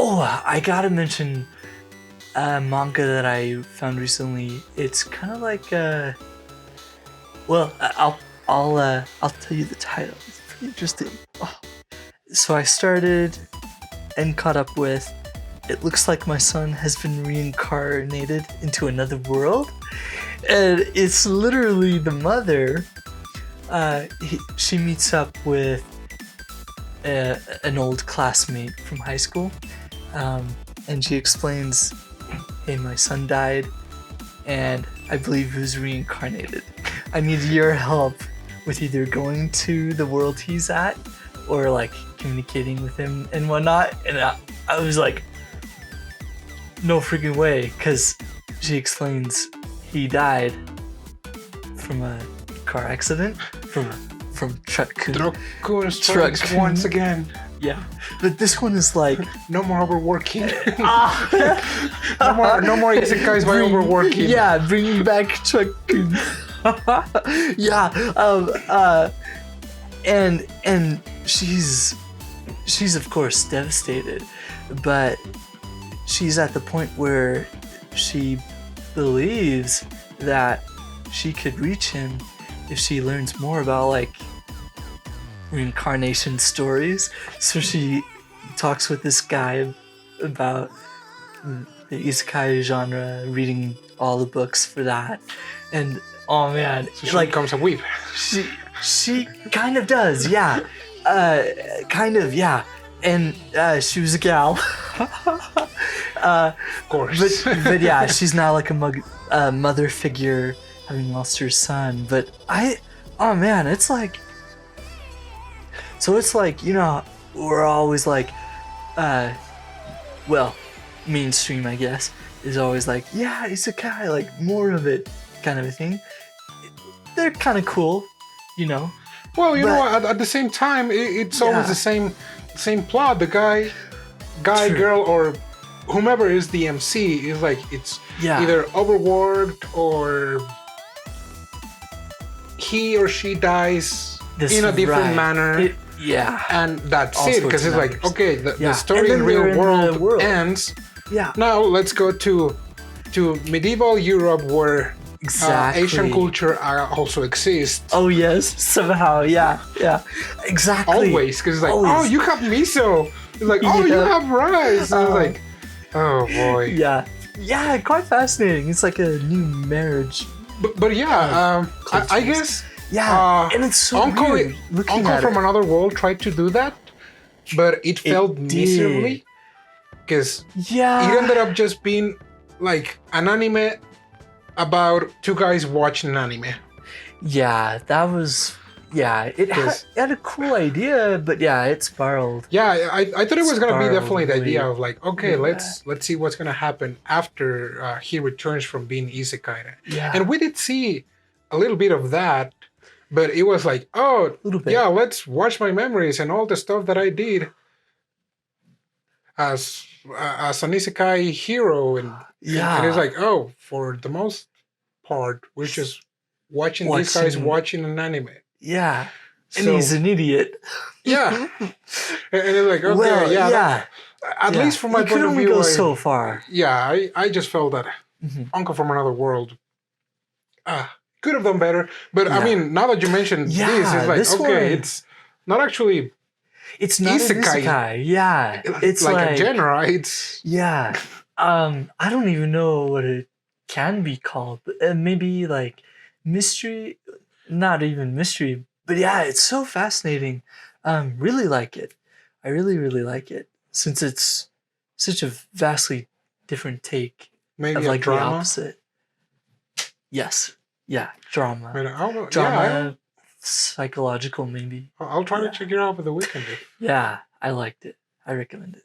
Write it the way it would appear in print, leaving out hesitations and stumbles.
Oh, I gotta mention a manga that I found recently. It's kind of like well, I'll tell you the title. It's pretty interesting. Oh. So I started and caught up with. It looks like my son has been reincarnated into another world, and it's literally the mother. She meets up with an old classmate from high school, and she explains, "Hey, my son died, and I believe he was reincarnated. I need your help with either going to the world he's at, or like communicating with him and whatnot." And I was like, no freaking way, because she explains he died from a car accident, from Truck strikes once again. Yeah, but this one is like no more overworking. no more isekais by overworking. Yeah, bringing back truck. Yeah, and she's of course devastated, but she's at the point where she believes that she could reach him if she learns more about like reincarnation stories. So she talks with this guy about the Isekai genre, reading all the books for that, and oh man, so she becomes a weeb. She kind of does, yeah, kind of, yeah, and she was a gal. Of course. But yeah, she's now like a mother figure, having lost her son. But oh man, it's like, so it's like, you know, we're always like, well, mainstream, I guess, is always like, yeah, isekai, like more of it, kind of a thing. They're kind of cool, you know. Well, you know, at the same time, it's always the same plot. The guy, True. Girl, or whomever is the MC is like, it's either overworked or he or she dies in a different manner. And that's all it, because it's like, okay, the story in real world ends. Yeah. Now let's go to medieval Europe, where Asian culture also exists. Oh yes, somehow, yeah, exactly. Always, because it's like, oh, you have miso. It's like, oh, you have rice. And it's like, oh boy. Yeah, quite fascinating. It's like a new marriage. But yeah, I guess. Yeah, and it's so weird. Uncle from Another World tried to do that, but it failed miserably. Because it ended up just being like an anime about two guys watching an anime. Yeah, that was... Yeah, it had a cool idea, but it spiraled. Yeah, I thought it was going to be definitely the idea of like, okay, let's see what's going to happen after he returns from being isekai. Yeah. And we did see a little bit of that, but it was like, oh, yeah, let's watch my memories and all the stuff that I did as an isekai hero. And it's like, oh, for the most part, we're just watching these guys watching an anime. Yeah, and he's an idiot. Yeah, and it's like, okay, at least from my point of view, go so far. Yeah, I just felt that Uncle from Another World could have done better. But I mean, now that you mentioned this, it's like, okay, it's not actually. It's not isekai. Yeah, it's like a genre. It's I don't even know what it can be called. Maybe like mystery. Not even mystery, but it's so fascinating. Really like it. I really, really like it, since it's such a vastly different take. Maybe of like drama? The opposite. Yes. Yeah, drama. Drama, psychological maybe. I'll try to check it out over the weekend. Yeah, I liked it. I recommend it.